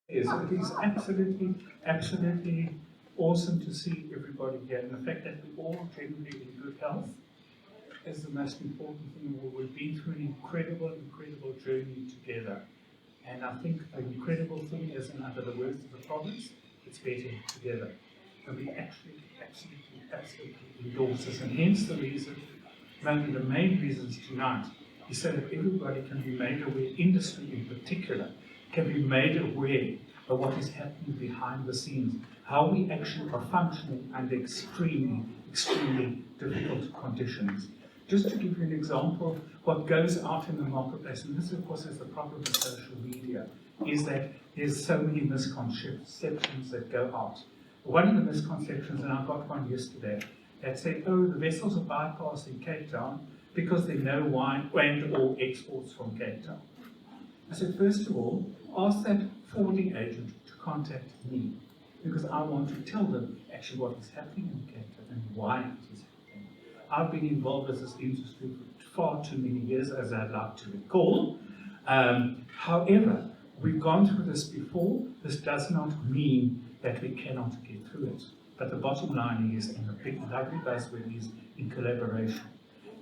It is absolutely, absolutely awesome to see everybody here, and the fact that we're all generally in good health is the most important thing. We've been through an incredible, incredible journey together, and I think the incredible thing is, in under the words of the province, it's better together. And we actually, absolutely, absolutely endorse this, and hence the reason, maybe the main reasons tonight, is so that everybody can be made aware, industry in particular, can be made aware of what is happening behind the scenes, how we actually are functioning under extremely, extremely difficult conditions. Just to give you an example, what goes out in the marketplace, and this of course is the problem with social media, is that there's so many misconceptions that go out. One of the misconceptions, and I got one yesterday, that said, oh, the vessels are bypassing Cape Town because there are no wine and or exports from Cape Town. I said, first of all, ask that forwarding agent to contact me, because I want to tell them actually what is happening in Cape Town and why it is happening. I've been involved with this industry for far too many years, as I'd like to recall. However, we've gone through this before. This does not mean that we cannot get through it. But the bottom line is, and the big lovely buzzword is, in collaboration.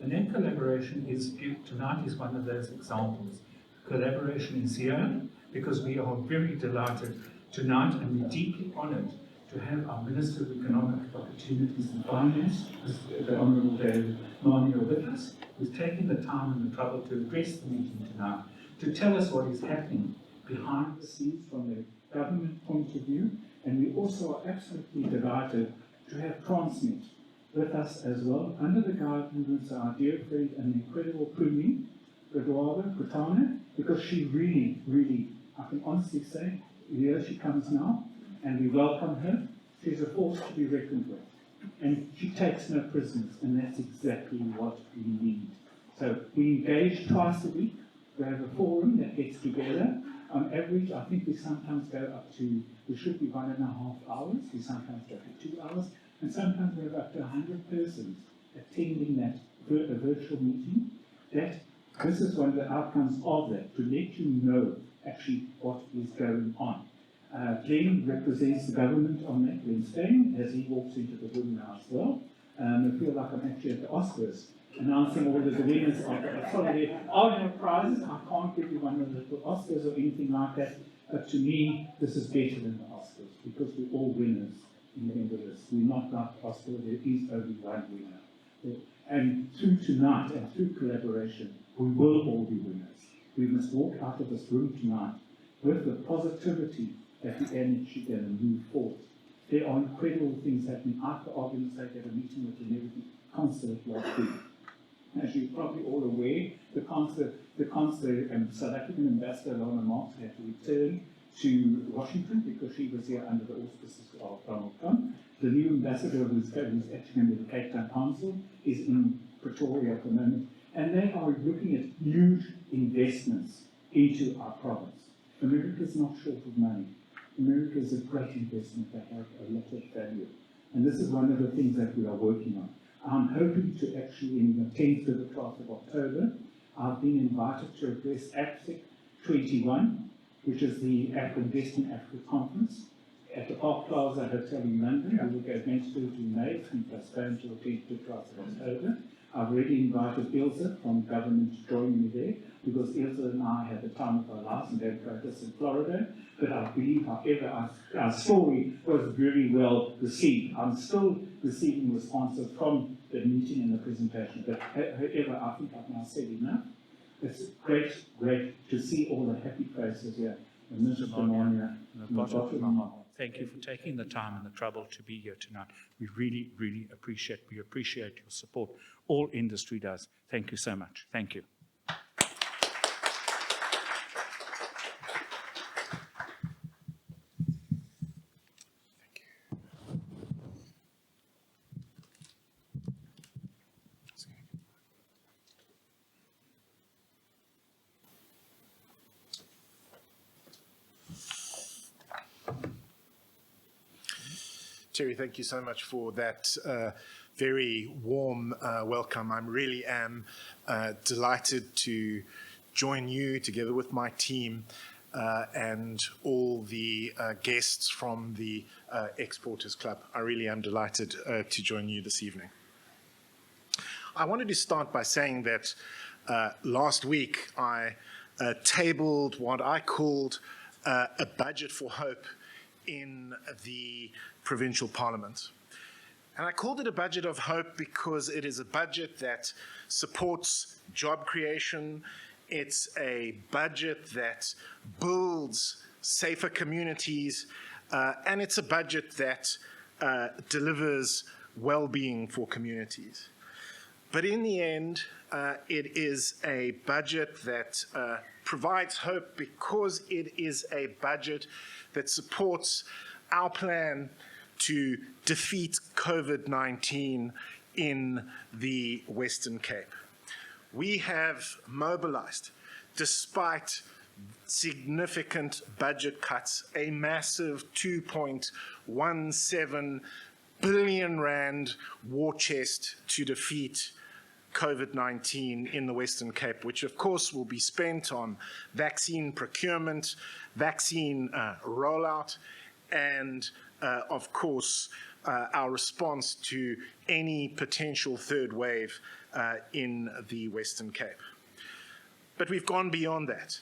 And that collaboration is, tonight is one of those examples. Collaboration is here because we are very delighted tonight, and we're deeply honoured to have our Minister of Economic Opportunities and Finance, the Honourable David Mania, with us, who's taken the time and the trouble to address the meeting tonight, to tell us what is happening behind the scenes from the government point of view. And we also are absolutely delighted to have Transnet with us as well, under the guidance of our dear friend and incredible Pumi, Kutana, because she really, really, I can honestly say, here she comes now, and we welcome her. She's a force to be reckoned with. And she takes no prisoners, and that's exactly what we need. So we engage twice a week. We have a forum that gets together. On average, I think we sometimes go up to, we should be 1.5 hours, we sometimes go to 2 hours, and sometimes we have up to 100 persons attending that virtual meeting. This is one of the outcomes of that, to let you know actually what is going on. Glenn represents the government on that Wednesday as he walks into the room now as well. I feel like I'm actually at the Oscars, announcing all of the winners of the sorry, there are no prizes. I can't give you one of the little Oscars or anything like that, but to me, this is better than the Oscars because we're all winners in the end of this. We're not like Oscar, there is only one winner. And through tonight and through collaboration, we will all be winners. We must walk out of this room tonight with the positivity that the energy going to move forward. There are incredible things happening. I could obviously say at a meeting with the American consulate last week. As you're probably all aware, the consulate and South African ambassador Lorna Marks had to return to Washington because she was here under the auspices of Donald Trump. The new ambassador who's actually under the Cape Town Council is in Pretoria at the moment, and they are looking at huge investments into our province. America is not short of money. America is a great investment that has a lot of value. And this is one of the things that we are working on. I'm hoping to actually, in the 10th to the 12th of October, I've been invited to address APSIC 21, which is the Invest in Africa Conference, at the Park Plaza Hotel in London. We will go next Thursday in May, it's been postponed to the 10th to 12th of October. I've already invited Ilse from government to join me there, because Ilse and I had the time of our lives and don't practice in Florida. But I believe, however, our story was very well received. I'm still receiving responses from the meeting and the presentation. But however, I think I've now said enough. It's great to see all the happy faces here. And Mr. Monia, thank you for taking the time and the trouble to be here tonight. We really appreciate your support. All industry does. Thank you so much. Thank you. Terry, thank you so much for that very warm welcome. I really am delighted to join you together with my team and all the guests from the Exporters Club. I really am delighted to join you this evening. I wanted to start by saying that last week I tabled what I called a budget for hope in the provincial parliament. And I called it a budget of hope because it is a budget that supports job creation. It's a budget that builds safer communities, and it's a budget that delivers well-being for communities. But in the end, it is a budget that provides hope because it is a budget that supports our plan to defeat COVID-19 in the Western Cape. We have mobilized, despite significant budget cuts, a massive 2.17 billion rand war chest to defeat COVID-19 in the Western Cape, which of course will be spent on vaccine procurement, vaccine rollout, and of course, our response to any potential third wave in the Western Cape. But we've gone beyond that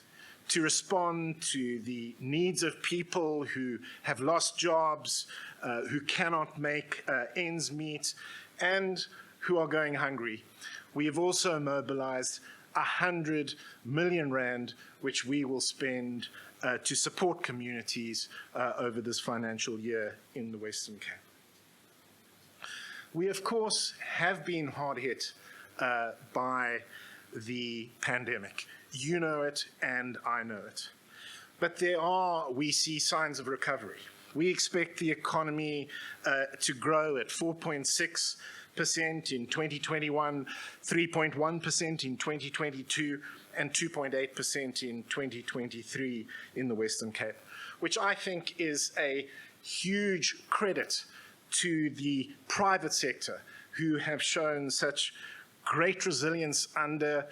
to respond to the needs of people who have lost jobs, who cannot make ends meet, and who are going hungry. We have also mobilized 100 million rand, which we will spend to support communities over this financial year in the Western Cape. We, of course, have been hard hit by the pandemic. You know it, and I know it. But we see signs of recovery. We expect the economy to grow at 4.6% in 2021, 3.1% in 2022, and 2.8% in 2023 in the Western Cape, which I think is a huge credit to the private sector, who have shown such great resilience under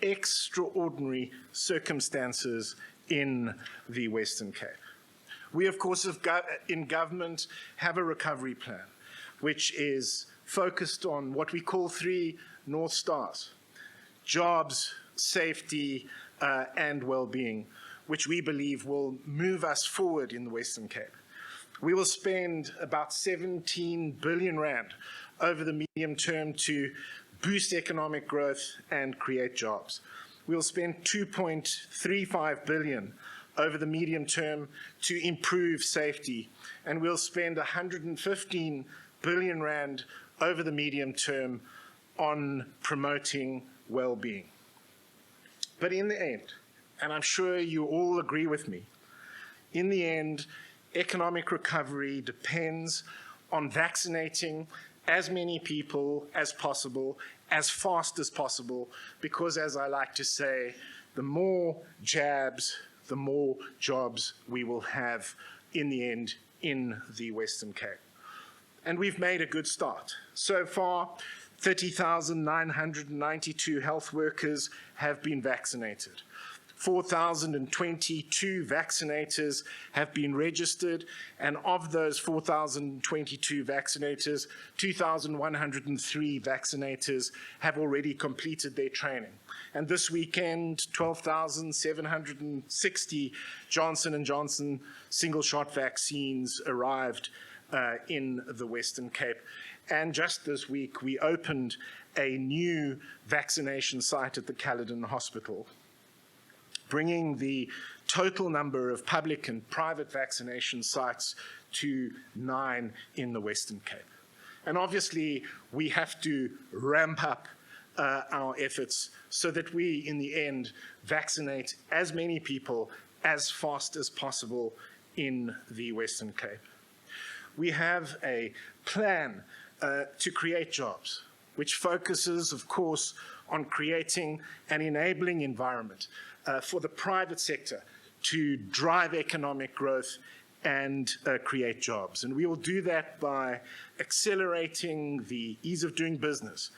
extraordinary circumstances in the Western Cape. We, of course, in government have a recovery plan, which is focused on what we call 3 North Stars: jobs, safety, and well-being, which we believe will move us forward in the Western Cape. We will spend about 17 billion rand over the medium term to boost economic growth and create jobs. We'll spend 2.35 billion over the medium term to improve safety, and we'll spend 115 billion rand over the medium term on promoting well-being. But in the end, and I'm sure you all agree with me, in the end, economic recovery depends on vaccinating as many people as possible, as fast as possible, because, as I like to say, the more jabs, the more jobs we will have in the end in the Western Cape. And we've made a good start. So far, 30,992 health workers have been vaccinated. 4,022 vaccinators have been registered, and of those 4,022 vaccinators, 2,103 vaccinators have already completed their training. And this weekend, 12,760 Johnson & Johnson single-shot vaccines arrived in the Western Cape. And just this week, we opened a new vaccination site at the Caledon Hospital, bringing the total number of public and private vaccination sites to 9 in the Western Cape. And obviously, we have to ramp up our efforts so that we, in the end, vaccinate as many people as fast as possible in the Western Cape. We have a plan to create jobs, which focuses, of course, on creating an enabling environment for the private sector to drive economic growth and create jobs. And we will do that by accelerating the ease of doing business,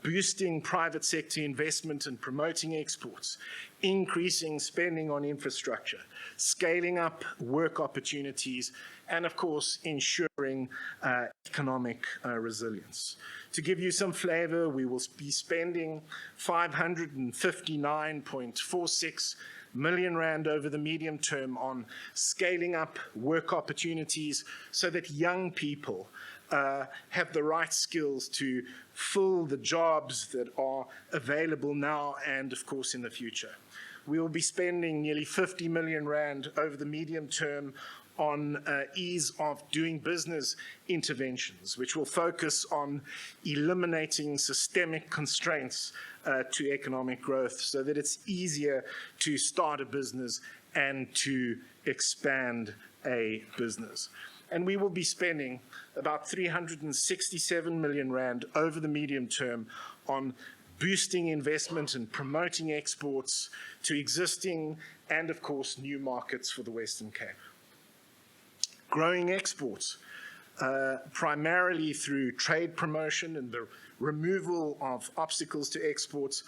boosting private sector investment and promoting exports, increasing spending on infrastructure, scaling up work opportunities, and of course, ensuring economic resilience. To give you some flavor, we will be spending 559.46 million rand over the medium term on scaling up work opportunities so that young people have the right skills to fill the jobs that are available now and, of course, in the future. We will be spending nearly 50 million rand over the medium term on ease of doing business interventions, which will focus on eliminating systemic constraints to economic growth so that it's easier to start a business and to expand a business. And we will be spending about 367 million rand over the medium term on boosting investment and promoting exports to existing and, of course, new markets for the Western Cape. Growing exports, primarily through trade promotion and the removal of obstacles to exports,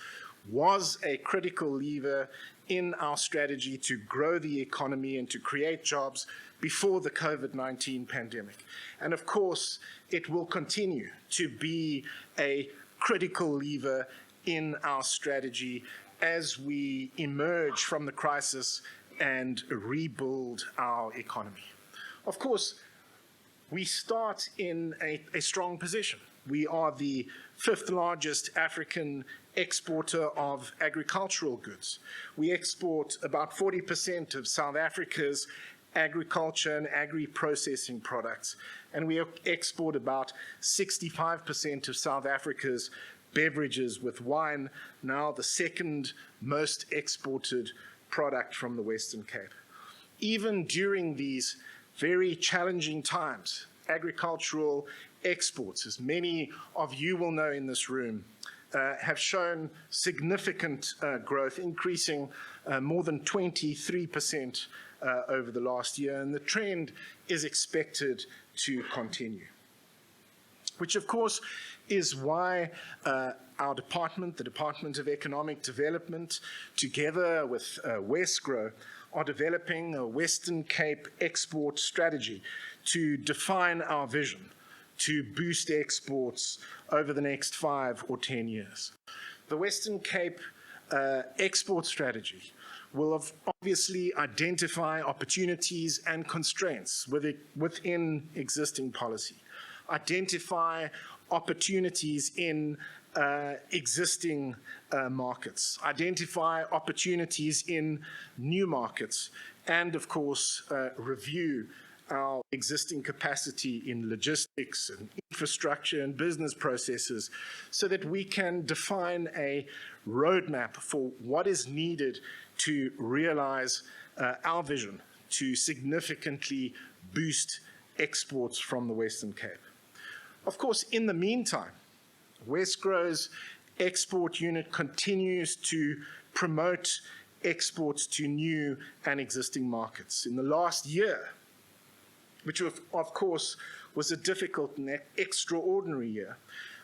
was a critical lever in our strategy to grow the economy and to create jobs before the COVID-19 pandemic. And of course, it will continue to be a critical lever in our strategy as we emerge from the crisis and rebuild our economy. Of course, we start in a strong position. We are the 5th largest African exporter of agricultural goods. We export about 40% of South Africa's agriculture and agri-processing products, and we export about 65% of South Africa's beverages, with wine now the 2nd most exported product from the Western Cape. Even during these very challenging times, agricultural exports, as many of you will know in this room, have shown significant growth, increasing more than 23% over the last year, and the trend is expected to continue. Which, of course, is why our department, the Department of Economic Development, together with Westgrow, are developing a Western Cape export strategy to define our vision to boost exports over the next 5 or 10 years. The Western Cape export strategy will obviously identify opportunities and constraints within existing policy, identify opportunities in existing markets, identify opportunities in new markets, and of course review our existing capacity in logistics and infrastructure and business processes so that we can define a roadmap for what is needed to realize our vision to significantly boost exports from the Western Cape. Of course, in the meantime, Westgrow's export unit continues to promote exports to new and existing markets. In the last year, which of course was a difficult and extraordinary year,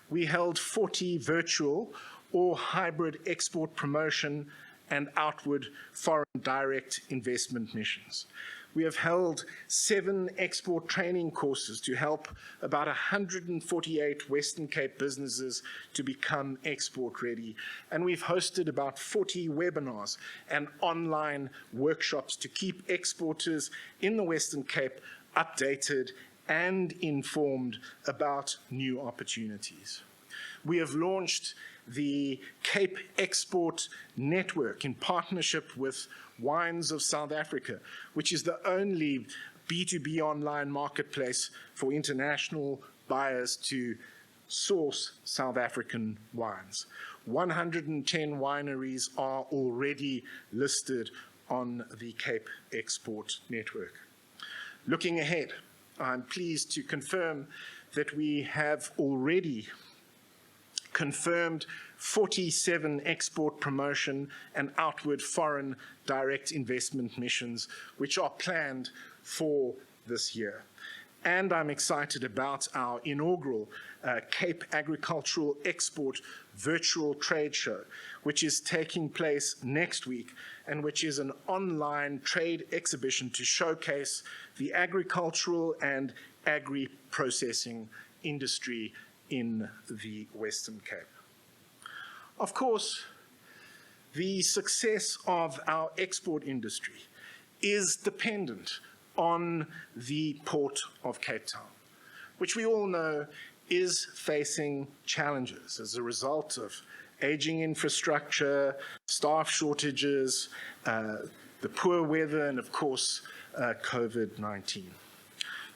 we held 40 virtual or hybrid export promotion and outward foreign direct investment missions. We have held 7 export training courses to help about 148 Western Cape businesses to become export ready. And we've hosted about 40 webinars and online workshops to keep exporters in the Western Cape updated and informed about new opportunities. We have launched the Cape Export Network in partnership with Wines of South Africa, which is the only B2B online marketplace for international buyers to source South African wines. 110 wineries are already listed on the Cape Export Network. Looking ahead, I'm pleased to confirm that we have already confirmed 47 export promotion and outward foreign direct investment missions, which are planned for this year. And I'm excited about our inaugural Cape Agricultural Export Virtual Trade Show, which is taking place next week and which is an online trade exhibition to showcase the agricultural and agri-processing industry in the Western Cape. Of course, the success of our export industry is dependent on the Port of Cape Town, which we all know is facing challenges as a result of aging infrastructure, staff shortages, the poor weather, and of course, COVID-19.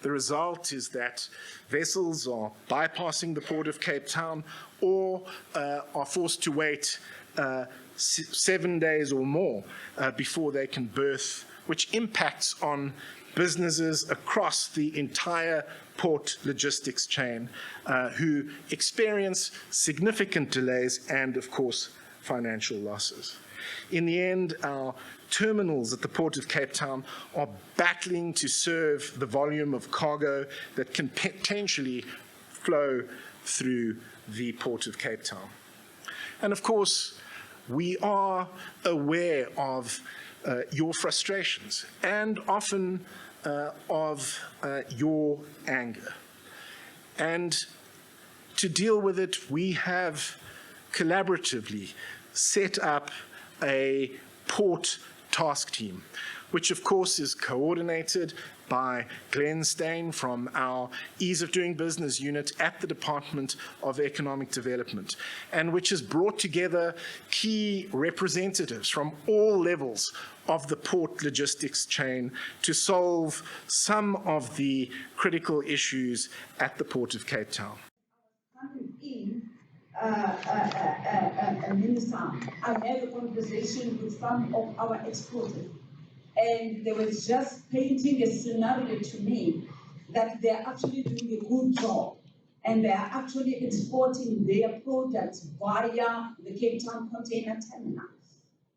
The result is that vessels are bypassing the Port of Cape Town or are forced to wait 7 days or more before they can berth, which impacts on businesses across the entire port logistics chain who experience significant delays and, of course, financial losses. In the end, our terminals at the Port of Cape Town are battling to serve the volume of cargo that can potentially flow through the Port of Cape Town. And of course, we are aware of your frustrations and often of your anger. And to deal with it, we have collaboratively set up a port task team, which of course is coordinated by Glenn Stein from our Ease of Doing Business unit at the Department of Economic Development, and which has brought together key representatives from all levels of the port logistics chain to solve some of the critical issues at the Port of Cape Town. Minister, I had a conversation with some of our exporters, and they were just painting a scenario to me that they're actually doing a good job, and they are actually exporting their products via the Cape Town Container Terminal.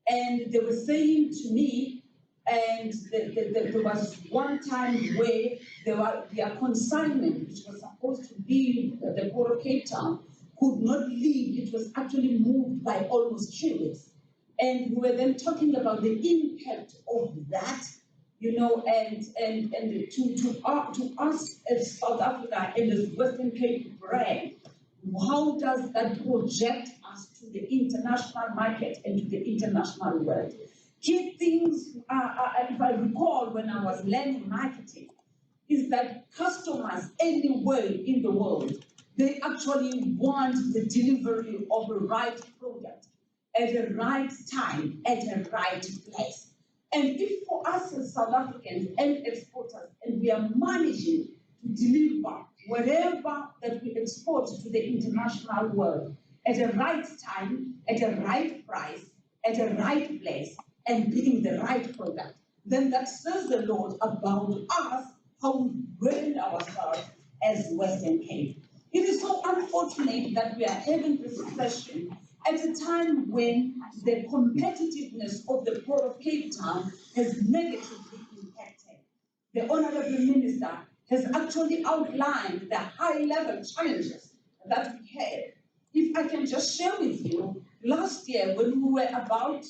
And they were saying to me, and there was one time where their consignment, which was supposed to be the Port of Cape Town, could not leave. It was actually moved by almost 3 weeks. And we were then talking about the impact of that, you know, and to us as South Africa and as Western Cape brand, how does that project us to the international market and to the international world? Key things, if I recall when I was learning marketing, is that customers anywhere in the world, they actually want the delivery of the right product at the right time, at the right place. And if for us as South Africans and exporters, and we are managing to deliver whatever that we export to the international world at the right time, at the right price, at the right place, and being the right product, then that says a lot about us, how we brand ourselves as Western Cape. It is so unfortunate that we are having this session at a time when the competitiveness of the Port of Cape Town has negatively impacted. The Honourable Minister has actually outlined the high-level challenges that we had. If I can just share with you, last year when we were about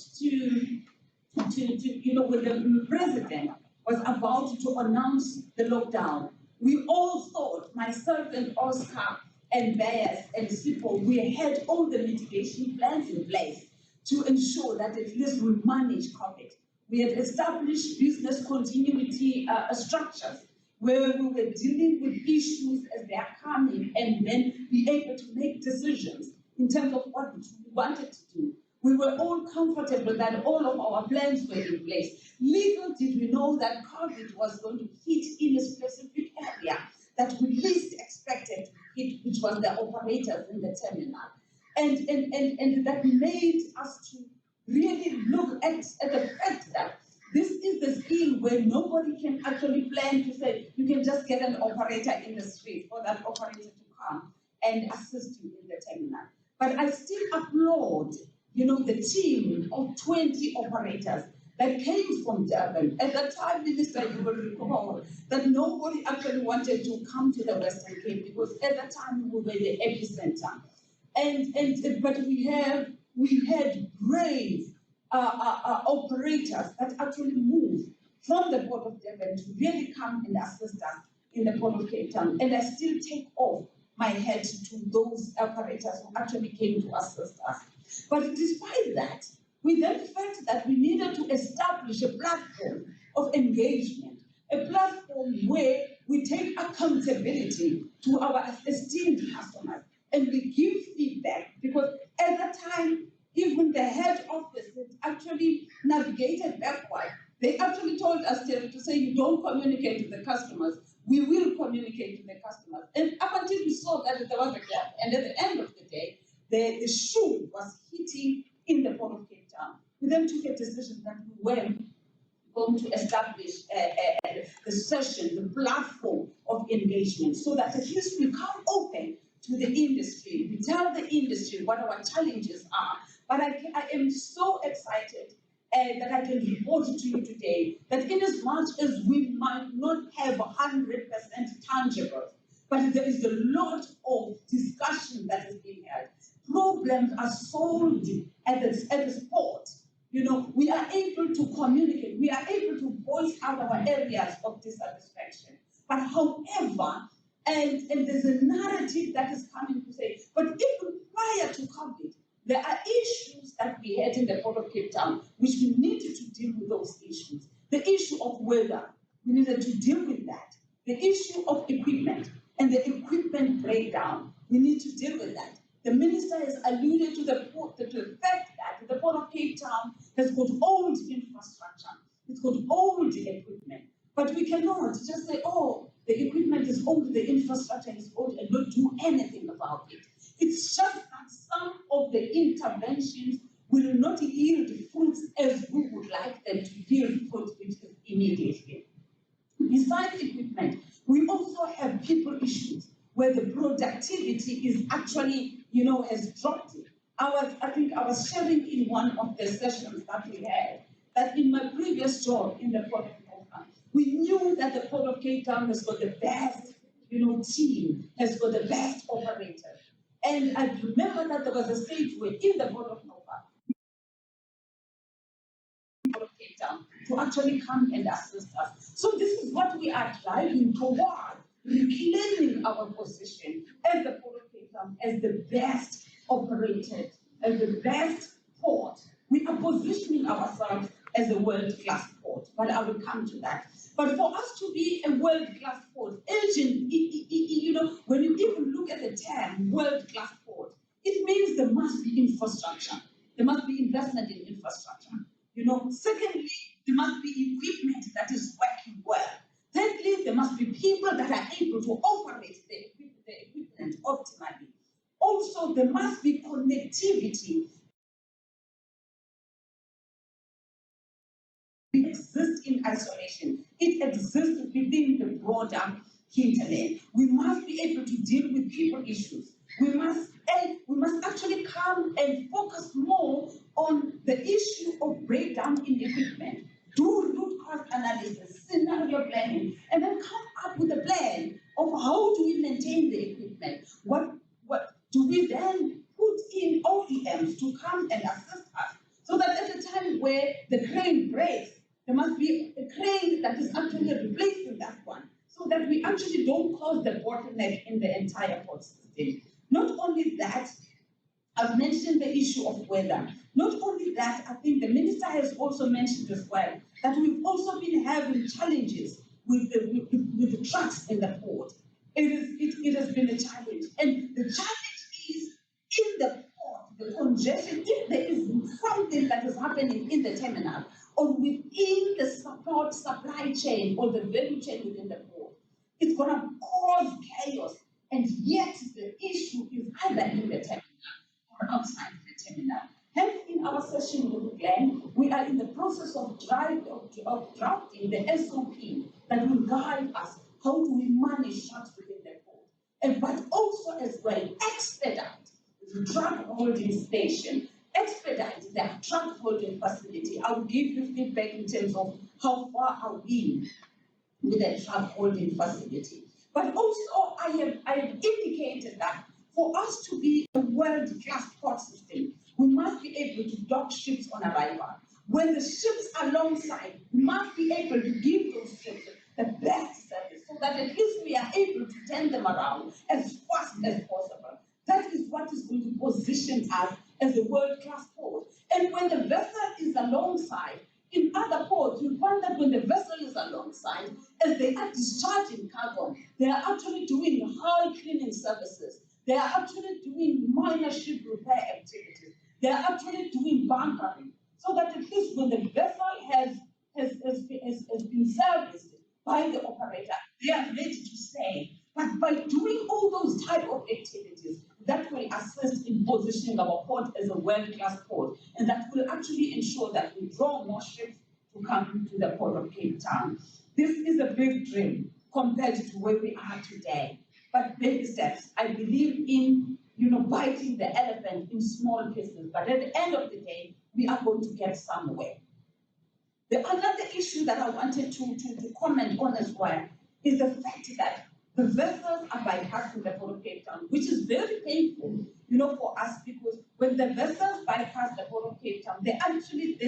when the President was about to announce the lockdown, we all thought, myself and Oscar and Bayers and Sipho, we had all the mitigation plans in place to ensure that at least we manage COVID. We had established business continuity structures where we were dealing with issues as they are coming and then be able to make decisions in terms of what we wanted to do. We were all comfortable that all of our plans were in place. Little did we know that COVID was going to hit in a specific area that we least expected to hit, which was the operators in the terminal. And that made us to really look at the fact that this is the scheme where nobody can actually plan to say, you can just get an operator in the street for that operator to come and assist you in the terminal. But I still applaud, the team of 20 operators that came from Durban. At that time, Minister, you will recall that nobody actually wanted to come to the Western Cape because at that time we were the epicenter. But we had brave operators that actually moved from the Port of Durban to really come and assist us in the Port of Cape Town. And I still take off my hat to those operators who actually came to assist us. But despite that, we then felt that we needed to establish a platform of engagement, a platform where we take accountability to our esteemed customers and we give feedback, because at that time, even the head office that actually navigated backward, they actually told us to say, you don't communicate to the customers, we will communicate to the customers. And up until we saw that there was a gap, and at the end of the day, the shoe was hitting in the Port of Cape Town. We then took a decision that we were going to establish the session, the platform of engagement, so that at least we come open to the industry. We tell the industry what our challenges are. But I am so excited that I can report to you today that in as much as we might not have 100% tangible, but there is a lot of discussion that is being held. Problems are solved at the spot. We are able to communicate. We are able to voice out our areas of dissatisfaction. But however, and there's a narrative that is coming to say, but even prior to COVID, there are issues that we had in the Port of Cape Town, which we needed to deal with those issues. The issue of weather, we needed to deal with that. The issue of equipment and the equipment breakdown, we need to deal with that. The minister has alluded to the fact that the Port of Cape Town has got old infrastructure, it's got old equipment, but we cannot just say, oh, the equipment is old, the infrastructure is old, and not do anything about it. It's just that some of the interventions will not yield fruits as we would like them to yield fruits immediately. Besides equipment, we also have people issues where the productivity is actually, has dropped. I think I was sharing in one of the sessions that we had that in my previous job in the Port of Cape Town, we knew that the Port of Cape Town has got the best, team, has got the best operator. And I remember that there was a stage where in the Port of Cape Town to actually come and assist us. So this is what we are driving toward, reclaiming our position as the Port of Cape Town as the best operated, as the best port. We are positioning ourselves as a world-class port, but I will come to that. But for us to be a world-class port, when you even look at the term world-class port, it means there must be infrastructure. There must be investment in infrastructure. Secondly, there must be equipment that is working well. Thirdly, there must be people that are able to operate the equipment optimally. Also, there must be connectivity. It exists in isolation. It exists within the broader hinterland. We must be able to deal with people issues. We must actually come and focus more on the issue of breakdown in equipment. Do root cause analysis, scenario planning, and then come up with a plan of how do we maintain the equipment. What do we then put in OEMs to come and assist us, so that at the time where the crane breaks, there must be a crane that is actually replacing that one, so that we actually don't cause the bottleneck in the entire port system. Not only that, I've mentioned the issue of weather. Not only that, I think the minister has also mentioned as well that we've also been having challenges with the trucks in the port. It has been a challenge, and the challenge is in the port, the congestion. If there is something that is happening in the terminal or within the supply chain or the value chain within the port, it's going to cause chaos. And yet the issue is either in the terminal or outside the terminal. Hence, in our session with Glenn, we are in the process of drafting the SOP that will guide us. How do we manage shuts within the port? But also as well expedite drug holding station, expedite their drug holding facility. I will give you feedback in terms of how far are we with the drug holding facility. But also, I have indicated that for us to be a world-class port system, we must be able to dock ships on arrival. When the ships are alongside, we must be able to give those ships the best service so that at least we are able to turn them around as fast as possible. That is what is going to position us as a world-class port. And when the vessel is alongside, in other ports, you find that when the vessel is alongside, as they are discharging cargo, they are actually doing hull cleaning services. They are actually doing minor ship repair activities. They are actually doing bunkering. So that at least when the vessel has been serviced by the operator, they are ready to sail. But by doing all those type of activities, that will assist in positioning our port as a world-class port, and that will actually ensure that we draw more ships to come to the port of Cape Town. This is a big dream compared to where we are today, but baby steps. I believe in, biting the elephant in small pieces, but at the end of the day, we are going to get somewhere. Another issue that I wanted to comment on as well is the fact that the vessels are bypassing the port of Cape Town, which is very painful, for us, because when the vessels bypass the port of Cape Town, they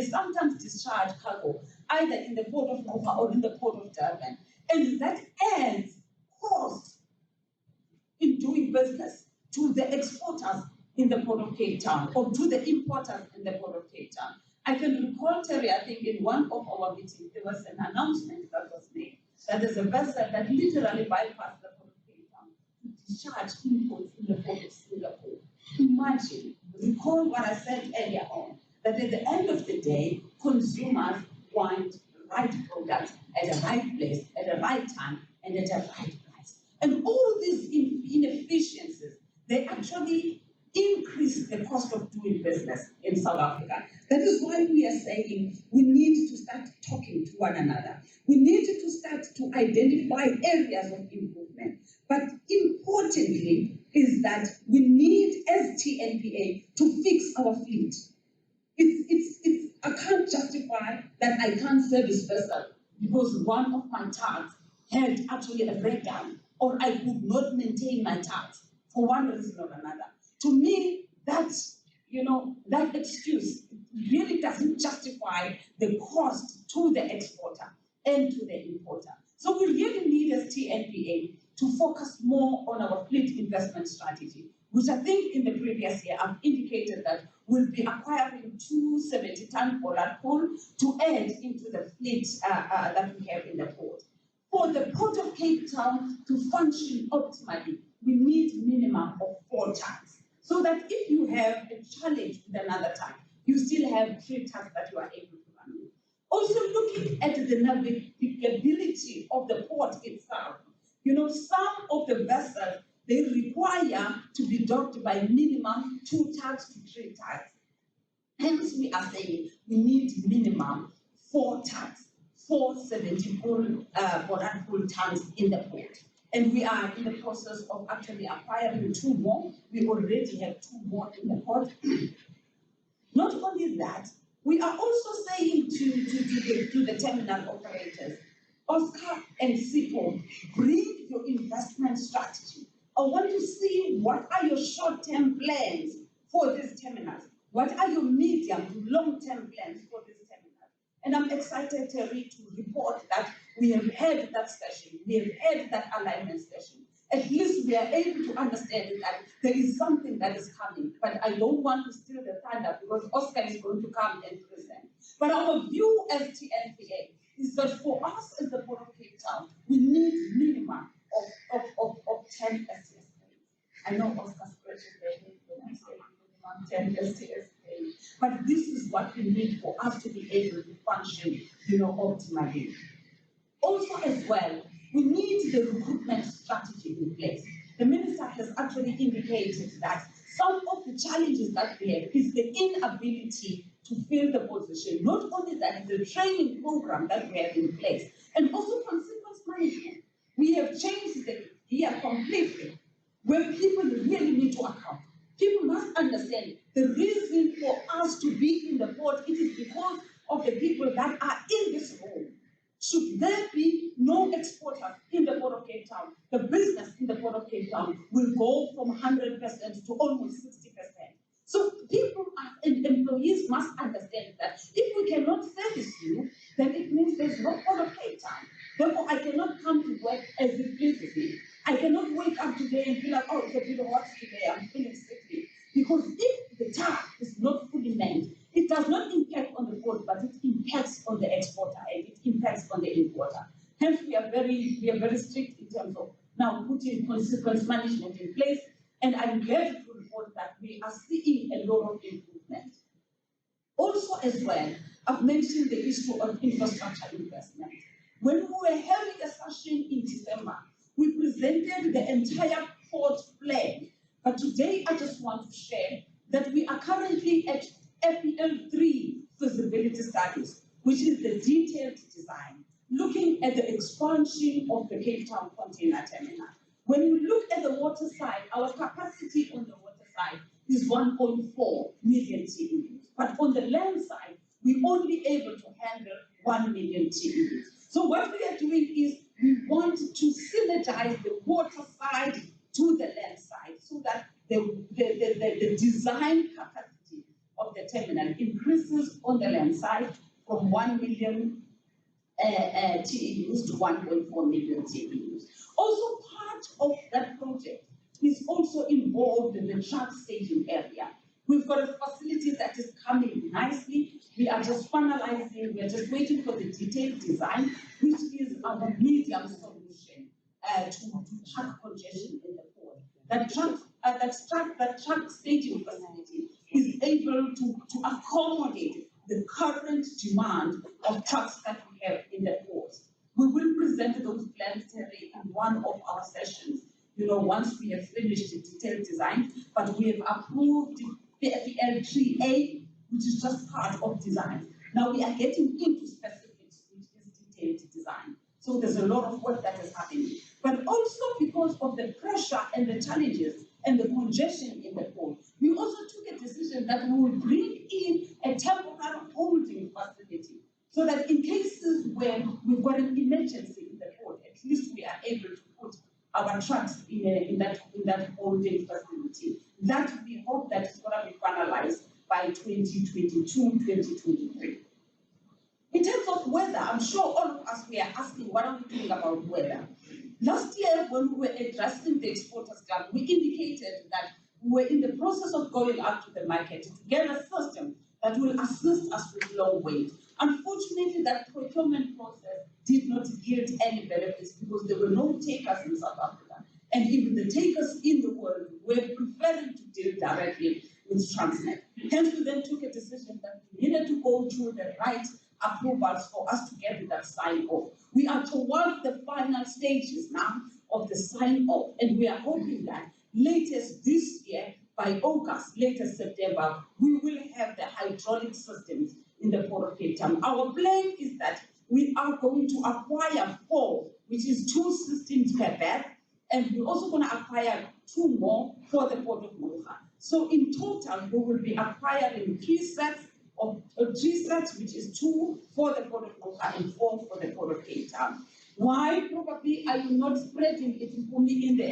sometimes discharge cargo either in the port of Nova or in the port of Durban, and that adds cost in doing business to the exporters in the port of Cape Town or to the importers in the port of Cape Town. I can recall, Terry, I think in one of our meetings, there was an announcement that was made that there's a vessel that literally bypassed the port of Cape Town to discharge imports in the port of Singapore. Imagine, recall what I said earlier on, that at the end of the day, consumers want the right products at the right place, at the right time, and at the right price. And all these inefficiencies, they actually increase the cost of doing business in South Africa. That is why we are saying we need to start talking to one another. We need to start to identify areas of improvement. But importantly is that we need, as TNPA, to fix our fleet. I can't justify that I can't service vessel because one of my tags had actually a breakdown, or I could not maintain my tags for one reason or another. To me, that excuse really doesn't justify the cost to the exporter and to the importer. So we really need, as TNPA, to focus more on our fleet investment strategy, which I think in the previous year I've indicated that we'll be acquiring 2 70-ton bollard pull to add into the fleet that we have in the port. For the port of Cape Town to function optimally, we need minimum of 4 tons. So that if you have a challenge with another tank, you still have 3 tanks that you are able to run with. Also looking at the navigability of the port itself, some of the vessels, they require to be docked by minimum 2 tanks to 3 tanks. Hence, we are saying we need minimum 4 tanks, 4 70-full tanks in the port. And we are in the process of actually acquiring 2 more. We already have 2 more in the port. Not only that, we are also saying to the terminal operators, Oscar and Sipo, bring your investment strategy. I want to see what are your short-term plans for these terminals. What are your medium to long-term plans for these terminals? And I'm excited, Terry, to report that we have had that session. We have had that alignment session. At least we are able to understand that there is something that is coming. But I don't want to steal the thunder because Oscar is going to come and present. But our view as TNPA is that for us as the Port of Cape Town, we need minimum of 10 STS. I know Oscar scratches their head when I say minimum 10 STS. But this is what we need for us to be able to function, optimally. Also as well, we need the recruitment strategy in place. The minister has actually indicated that some of the challenges that we have is the inability to fill the position. Not only that, the training program that we have in place, and also consequence management. We have changed the gear completely, where people really need to account. People must no exporters in the Port of Cape Town. The business in the Port of Cape Town will go from 100% to almost 60%. So people and employees must understand that if we cannot service you, then it means there's no Port of Cape Town. Therefore, I cannot come to work as it pleases me. I cannot wake up today and feel like, oh, it's a bit hot today, I'm feeling sickly. Because if the tap is not fully manned, it does not impact on the port, but it impacts on the exporter and it impacts on the importer. Hence, we are very strict in terms of now putting consequence management in place, and I'm glad to report that we are seeing a lot of improvement. Also, as well, I've mentioned the issue of infrastructure investment. When we were having a session in December, we presented the entire port plan. But today, I just want to share that we are currently at FEL3 feasibility studies, which is the detailed design, looking at the expansion of the Cape Town container terminal. When you look at the water side, our capacity on the water side is 1.4 million TEUs. But on the land side, we're only able to handle 1 million TEUs. So what we are doing is we want to synergize the water side to the land side so that the design capacity of the terminal increases on the land side from 1 million TEUs to 1.4 million TEUs. Also, part of that project is also involved in the truck staging area. We've got a facility that is coming nicely. We are just finalizing, we are just waiting for the detailed design, which is our medium solution to truck congestion in the port. That truck staging facility is able to accommodate the current demand of trucks that we have in the port. We will present those plans today in one of our sessions, once we have finished the detailed design, but we have approved the FEL3A, which is just part of design. Now we are getting into specifics, which is detailed design. So there's a lot of work that is happening. But also because of the pressure and the challenges and the congestion in the port, we also took a decision that we will bring in a temporary holding facility so that in cases where we've got an emergency in the port, at least we are able to put our trucks in that holding facility. That we hope that is going to be finalized by 2022, 2023. In terms of weather, I'm sure all of us, we are asking, what are we doing about weather? Last year, when we were addressing the Exporters Club, we indicated that we were in the process of going out to the market to get a system that will assist us with long wait. Unfortunately, that procurement process did not yield any benefits because there were no takers in South Africa. And even the takers in the world were preferring to deal directly with Transnet. Hence, we then took a decision that we needed to go through the right approvals for us to get that sign off. We are towards the final stages now of the sign off, and we are hoping that latest this year, by August, latest September, we will have the hydraulic systems in the Port of Cape Town. Our plan is that we are going to acquire 4, which is 2 systems per berth, and we're also going to acquire 2 more for the Port of Moha. So in total, we will be acquiring 3 sets, which is 2 for the Port of Moha and 4 for the Port of Cape Town. Why probably are you not spreading it only in the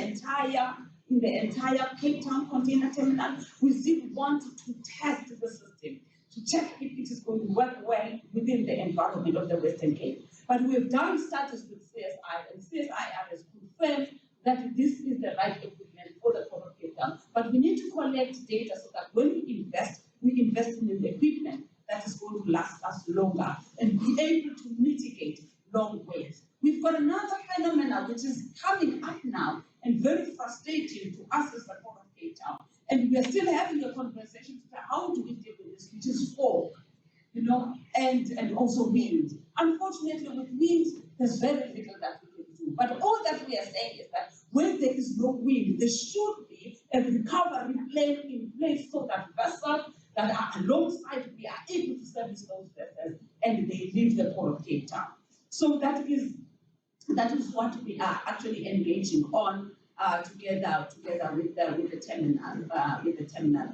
entire Cape Town container terminal? We still want to test the system to check if it is going to work well within the environment of the Western Cape. But we have done studies with CSI, and CSI has confirmed that this is the right equipment for the Port of Cape Town. But we need to collect data so that when we invest in the equipment that is going to last us longer and be able to mitigate long waits. We've got another phenomenon which is coming up now and very frustrating to us as the Port of Cape Town. And we are still having a conversation about how do we deal with this, which is fog, and also wind. Unfortunately, with wind, there's very little that we can do. But all that we are saying is that when there is no wind, there should be a recovery plan in place so that vessels that are alongside, we are able to service those vessels and they leave the Port of Cape Town. So that is what we are actually engaging on together with the terminal.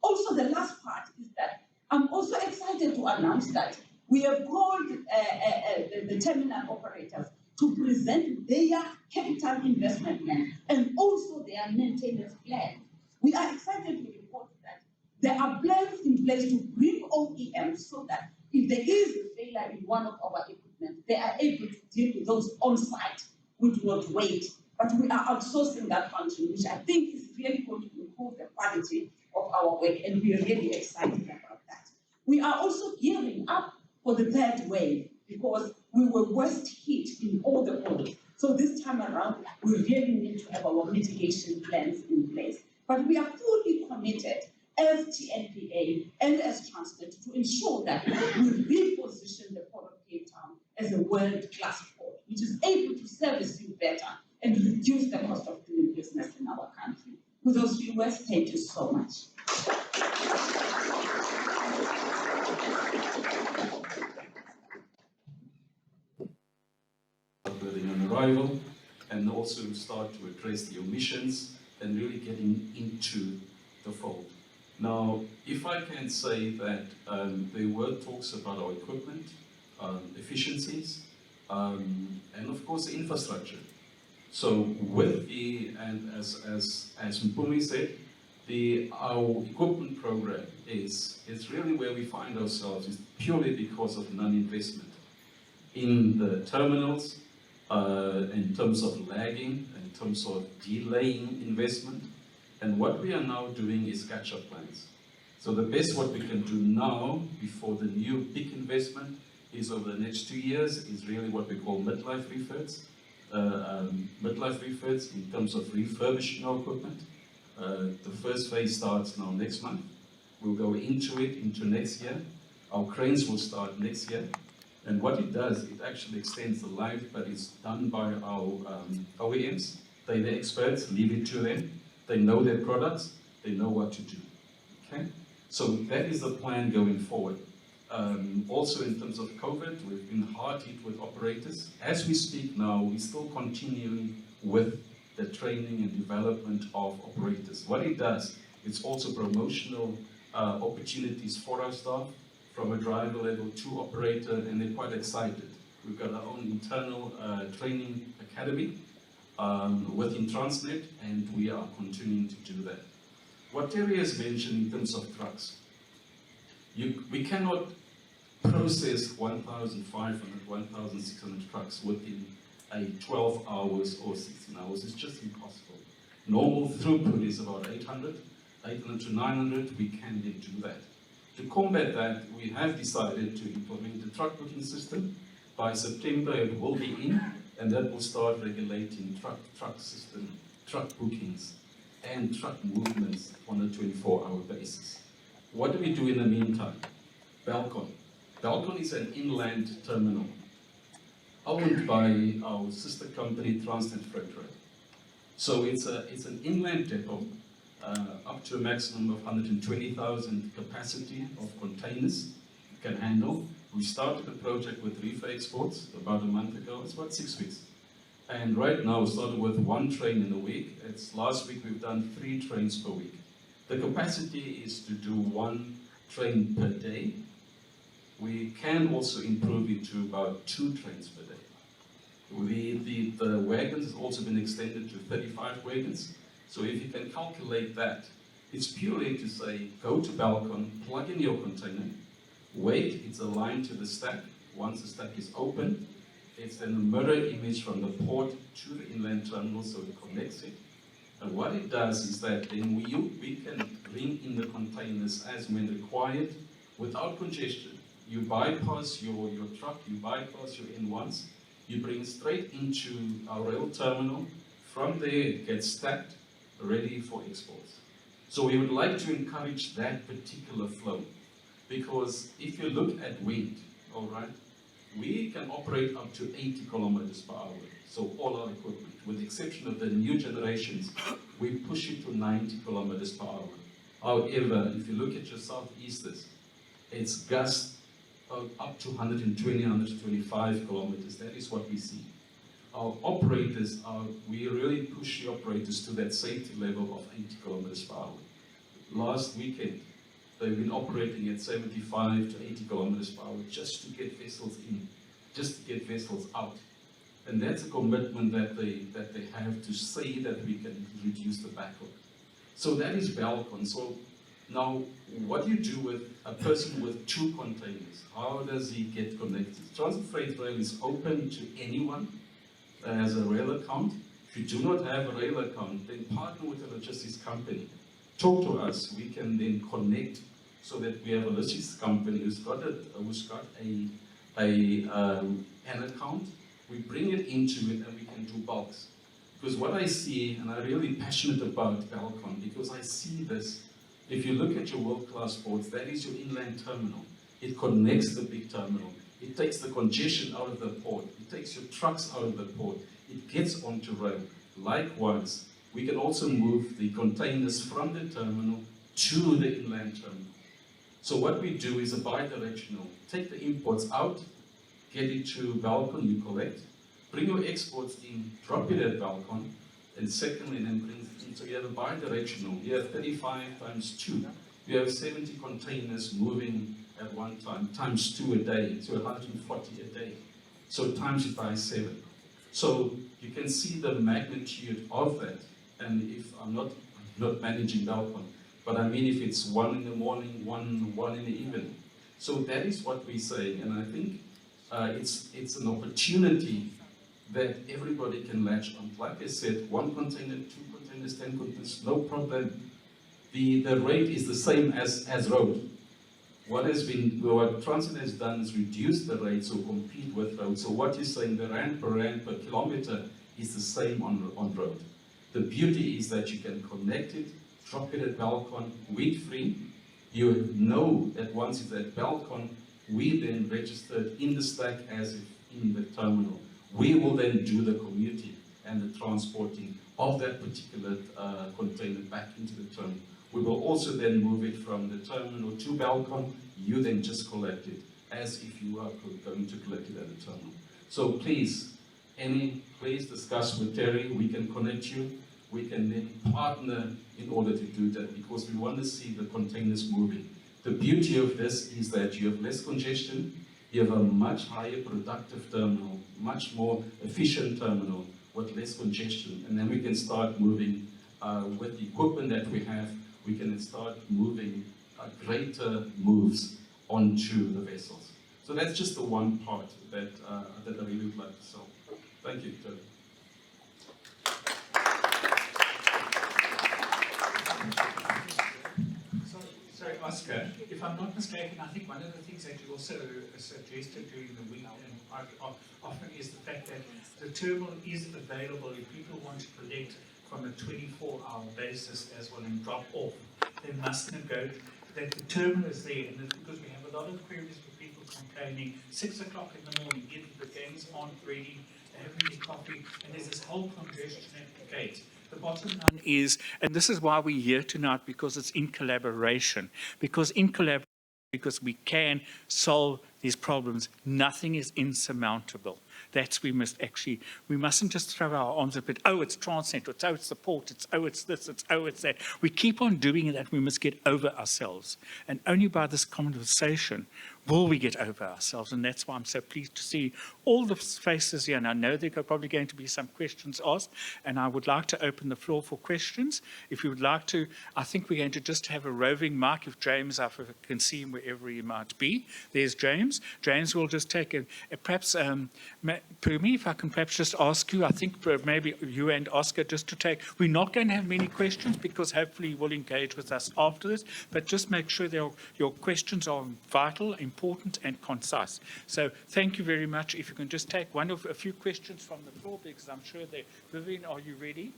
Also, the last part is that I'm also excited to announce that we have called the terminal operators to present their capital investment plan and also their maintenance plan. We are excited to report that there are plans in place to bring OEMs so that if there is a failure in one of our equipment, they are able to deal with those on site, which will wait. But we are outsourcing that function, which I think is really going to improve the quality of our work, and we are really excited about that. We are also gearing up for the third wave because we were worst hit in all the world. So this time around, we really need to have our mitigation plans in place. But we are fully committed as TNPA and as Transnet to ensure that we reposition the Port of Cape Town as a world-class port, which is able to service you better and reduce the cost of doing business in our country. With those few words, thank you so much. Building on arrival, and also start to address the omissions and really getting into the fold. Now, if I can say that there were talks about our equipment, efficiencies, and of course the infrastructure. So with and as Mpumi said, our equipment program is really where we find ourselves is purely because of non-investment in the terminals, in terms of lagging, in terms of delaying investment. And what we are now doing is catch-up plans. So the best what we can do now before the new big investment is over the next 2 years is really what we call midlife refits. Midlife refits in terms of refurbishing our equipment. The first phase starts now next month. We'll go into next year. Our cranes will start next year. And what it does, it actually extends the life, but it's done by our OEMs. They're the experts, leave it to them. They know their products, they know what to do. Okay? So that is the plan going forward. Also in terms of COVID, we've been hard hit with operators. As we speak now, we're still continuing with the training and development of operators. What it does, it's also promotional opportunities for our staff, from a driver level to operator, and they're quite excited. We've got our own internal training academy within Transnet, and we are continuing to do that. What Terry has mentioned in terms of trucks, we cannot process 1,500, 1,600 trucks within 12 hours or 16 hours. It's just impossible. Normal throughput is about 800 to 900. We can't do that. To combat that, we have decided to implement the truck booking system. By September, it will be in, and that will start regulating truck system, truck bookings, and truck movements on a 24-hour basis. What do we do in the meantime? Balcon. Balcon is an inland terminal owned by our sister company, Transnet Freight Rail. So it's an inland depot up to a maximum of 120,000 capacity of containers it can handle. We started the project with reefer exports about a month ago. It's about 6 weeks. And right now we started with 1 train in a week. Last week we've done 3 trains per week. The capacity is to do 1 train per day. We can also improve it to about 2 trains per day. The wagons has also been extended to 35 wagons. So if you can calculate that, it's purely to say, go to Balcon, plug in your container, wait, it's aligned to the stack. Once the stack is open, it's then a mirror image from the port to the inland terminal, so it connects it. And what it does is that then we can bring in the containers as when required without congestion. You bypass your truck, you bypass your N1s, you bring it straight into our rail terminal. From there, it gets stacked, ready for exports. So we would like to encourage that particular flow, because if you look at wind, all right, we can operate up to 80 kilometers per hour. So all our equipment, with the exception of the new generations, we push it to 90 kilometers per hour. However, if you look at your southeasters, it's gusts up to 120, 125 kilometers. That is what we see. Our operators we really push the operators to that safety level of 80 kilometers per hour. Last weekend, they've been operating at 75 to 80 kilometers per hour just to get vessels in, just to get vessels out. And that's a commitment that they have to say that we can reduce the backlog. So that is Balcon. So now, what do you do with a person with 2 containers? How does he get connected? Transit Freight Rail is open to anyone that has a rail account. If you do not have a rail account, then partner with a logistics company. Talk to us. We can then connect so that we have a logistics company who's got an account. We bring it into it and we can do bulks. Because what I see, and I'm really passionate about Balcon, because I see this, if you look at your world-class ports, that is your inland terminal. It connects the big terminal. It takes the congestion out of the port. It takes your trucks out of the port. It gets onto rail. Likewise, we can also move the containers from the terminal to the inland terminal. So what we do is a bi-directional. Take the imports out, get it to Balcon, you collect, bring your exports in, drop it at Balcon, and secondly, then bring it in. So you have a bi-directional. You have 35 times 2. You have 70 containers moving at one time, times 2 a day, so 140 a day. So times it by 7. So you can see the magnitude of that. And if I'm not managing Balcon, but I mean if it's 1 in the morning, 1 in the evening. So that is what we're saying, and I think it's an opportunity that everybody can latch on. Like I said, 1 container, 2 containers, 10 containers, no problem. The rate is the same as road. What Transit has done is reduce the rate to compete with road. So what you're saying, the rand per kilometer is the same on road. The beauty is that you can connect it, drop it at Balcon, weed-free. You know that once it's at Balcon, we then register it in the stack as if in the terminal. We will then do the commuting and the transporting of that particular container back into the terminal. We will also then move it from the terminal to Balcon. You then just collect it as if you are going to collect it at the terminal. So please discuss with Terry. We can connect you. We can then partner in order to do that because we want to see the containers moving. The beauty of this is that you have less congestion, you have a much higher productive terminal, much more efficient terminal with less congestion, and then we can start moving with the equipment that we have, we can start moving greater moves onto the vessels. So that's just the one part that I really would like to solve. Thank you, Terry. Sorry, Oscar, if I'm not mistaken, I think one of the things that you also suggested during the week and often is the fact that the terminal is available if people want to collect from a 24-hour basis as well and drop off. They must negotiate that the terminal is there, and because we have a lot of queries with people complaining 6 o'clock in the morning, if the games aren't ready, they haven't had coffee, and there's this whole congestion at the gate. The bottom line is, and this is why we're here tonight, because it's in collaboration, because we can solve these problems. Nothing is insurmountable. We mustn't just throw our arms up at, it's Transnet, it's the port, it's this, it's that. We keep on doing that, we must get over ourselves. And only by this conversation will we get over ourselves. And that's why I'm so pleased to see all the faces here. And I know there are probably going to be some questions asked, and I would like to open the floor for questions. If you would like to, I think we're going to just have a roving mic. If James, I can see him wherever he might be. There's James. James will just take perhaps, Pumi, if I can perhaps just ask you, I think maybe you and Oscar just to take, we're not going to have many questions because hopefully you will engage with us after this, but just make sure your questions are vital, important and concise. So thank you very much. If you can just take a few questions from the floor, because I'm sure that, Vivian, are you ready?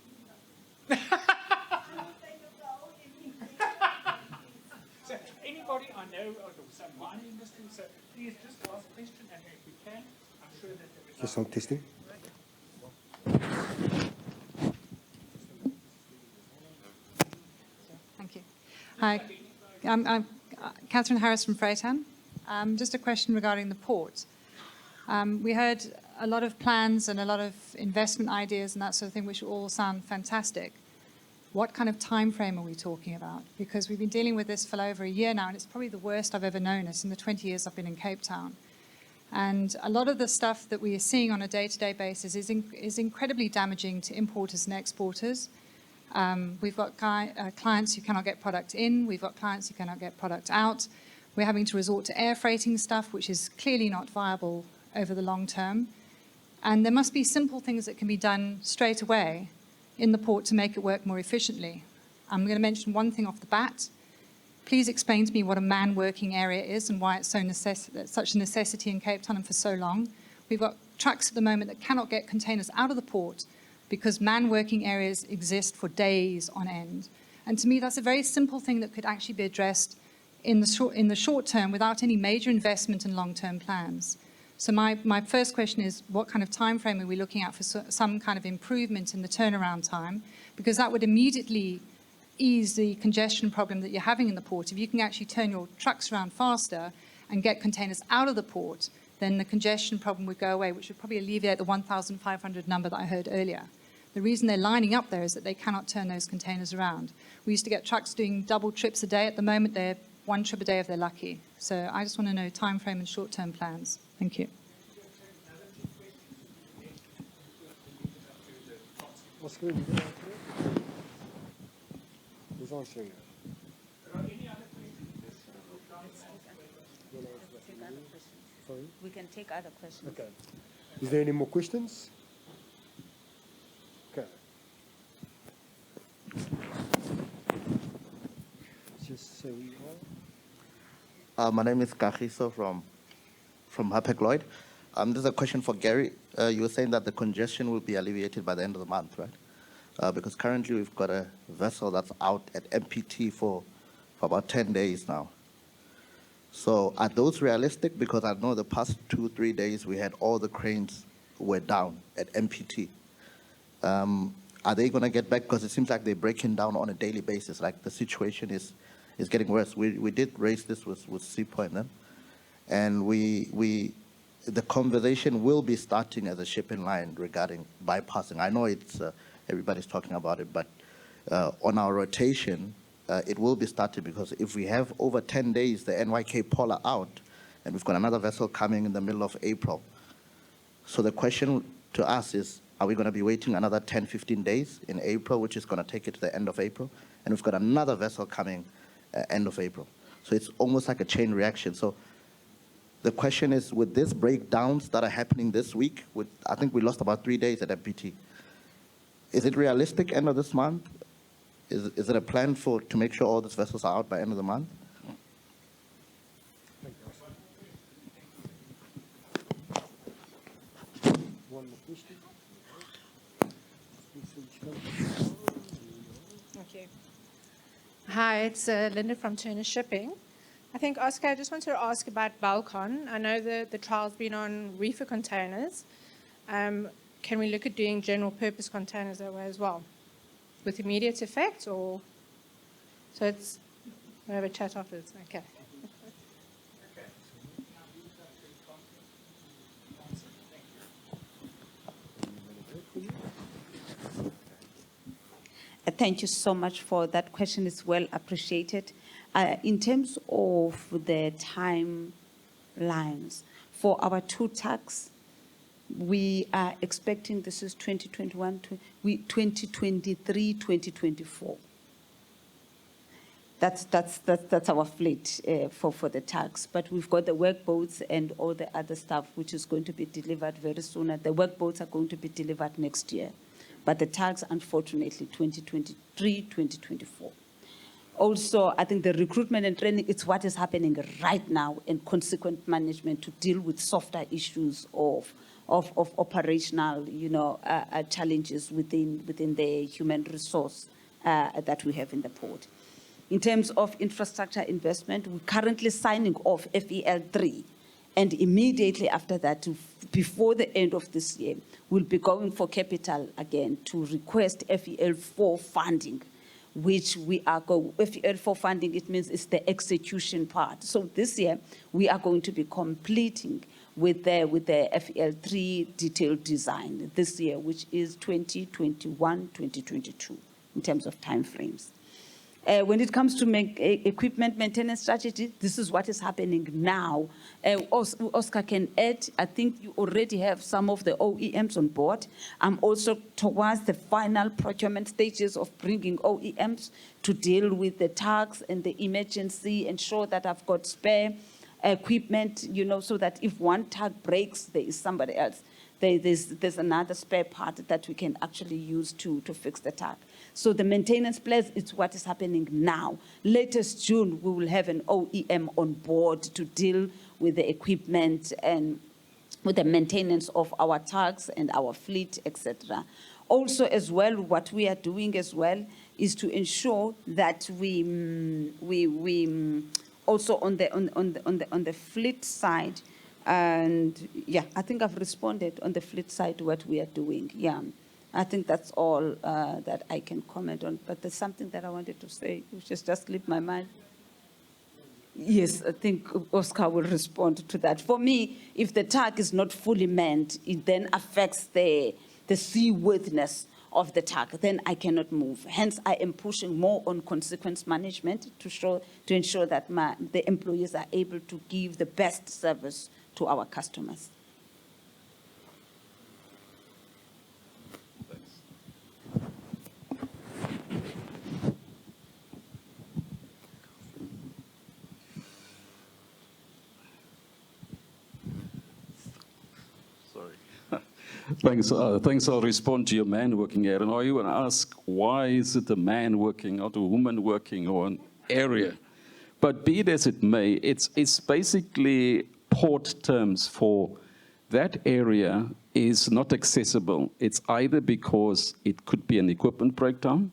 So anybody I know, some mining industry, so please just ask a question, and if we can, I'm sure that there is... Just some testing. Thank you. Hi, I'm Catherine Harris from Freightham. Just a question regarding the port. We heard a lot of plans and a lot of investment ideas and that sort of thing, which all sound fantastic. What kind of time frame are we talking about? Because we've been dealing with this for over a year now, and it's probably the worst I've ever known it in the 20 years I've been in Cape Town. And a lot of the stuff that we are seeing on a day-to-day basis is incredibly damaging to importers and exporters. We've got clients who cannot get product in. We've got clients who cannot get product out. We're having to resort to air freighting stuff, which is clearly not viable over the long term. And there must be simple things that can be done straight away in the port to make it work more efficiently. I'm going to mention one thing off the bat. Please explain to me what a man working area is and why it's such a necessity in Cape Town and for so long. We've got trucks at the moment that cannot get containers out of the port because man working areas exist for days on end. And to me, that's a very simple thing that could actually be addressed in the short term without any major investment in long-term plans. So my first question is, what kind of time frame are we looking at for some kind of improvement in the turnaround time? Because that would immediately ease the congestion problem that you're having in the port. If you can actually turn your trucks around faster and get containers out of the port, then the congestion problem would go away, which would probably alleviate the 1,500 number that I heard earlier. The reason they're lining up there is that they cannot turn those containers around. We used to get trucks doing double trips a day. At the moment, they're one trip a day if they're lucky. So I just want to know time frame and short-term plans. Thank you. Who's answering it? Sorry? We can take other questions. Okay. Is there any more questions? Okay. Just say we are. My name is Kagiso from Hapag-Lloyd. There's a question for Gary. You were saying that the congestion will be alleviated by the end of the month, right? Because currently we've got a vessel that's out at MPT for about 10 days now. So are those realistic? Because I know the past 2-3 days we had all the cranes were down at MPT. Are they going to get back? Because it seems like they're breaking down on a daily basis. Like the situation is getting worse. We did raise this with Seapoint then, and the conversation will be starting as a shipping line regarding bypassing. I know it's everybody's talking about it, but on our rotation, it will be started, because if we have over 10 days the NYK Polar out, and we've got another vessel coming in the middle of April. So the question to us is, are we going to be waiting another 10, 15 days in April, which is going to take it to the end of April? And we've got another vessel coming end of April. So it's almost like a chain reaction. So the question is, with these breakdowns that are happening this week, I think we lost about 3 days at MPT. Is it realistic end of this month? Is it a plan to make sure all these vessels are out by end of the month? One more question. Okay. Hi, it's Linda from Turner Shipping. I think, Oscar, I just wanted to ask about Balcon. I know the trial's been on reefer containers. Can we look at doing general purpose containers that way as well? With immediate effect, or? So it's, we have a chat afterwards, okay. Thank you so much for that question. It's well appreciated. In terms of the timelines for our two tags, we are expecting this is 2021, 2023, 2024. That's our fleet for the tags. But we've got the workboats and all the other stuff which is going to be delivered very soon. The workboats are going to be delivered next year. But the tags, unfortunately, 2023, 2024. Also, I think the recruitment and training, it's what is happening right now, and consequent management to deal with softer issues of operational, challenges within the human resource that we have in the port. In terms of infrastructure investment, we're currently signing off FEL3, and immediately after that, before the end of this year, we'll be going for capital again to request FEL4 funding, which we are going. FEL4 funding, it means it's the execution part. So this year, we are going to be completing with the FEL3 detailed design this year, which is 2021, 2022, in terms of timeframes. When it comes to equipment maintenance strategy, this is what is happening now. Oscar can add, I think you already have some of the OEMs on board. I'm also towards the final procurement stages of bringing OEMs to deal with the tags and the emergency, ensure that I've got spare equipment, so that if one tag breaks, there is somebody else. There's another spare part that we can actually use to fix the tag. So the maintenance plans, it's what is happening now. Latest June, we will have an OEM on board to deal with the equipment and with the maintenance of our tags and our fleet, etc. Also, as well, what we are doing as well is to ensure that we also on the fleet side, and yeah, I think I've responded on the fleet side what we are doing. Yeah. I think that's all that I can comment on. But there's something that I wanted to say, which has just slipped my mind. Yes, I think Oscar will respond to that. For me, if the tag is not fully manned, it then affects the seaworthiness of the tag. Then I cannot move. Hence, I am pushing more on consequence management to ensure that the employees are able to give the best service to our customers. Thanks. I'll respond to your man working area. And I want to ask, why is it a man working, not a woman working, or an area? But be it as it may, it's basically port terms for that area is not accessible. It's either because it could be an equipment breakdown,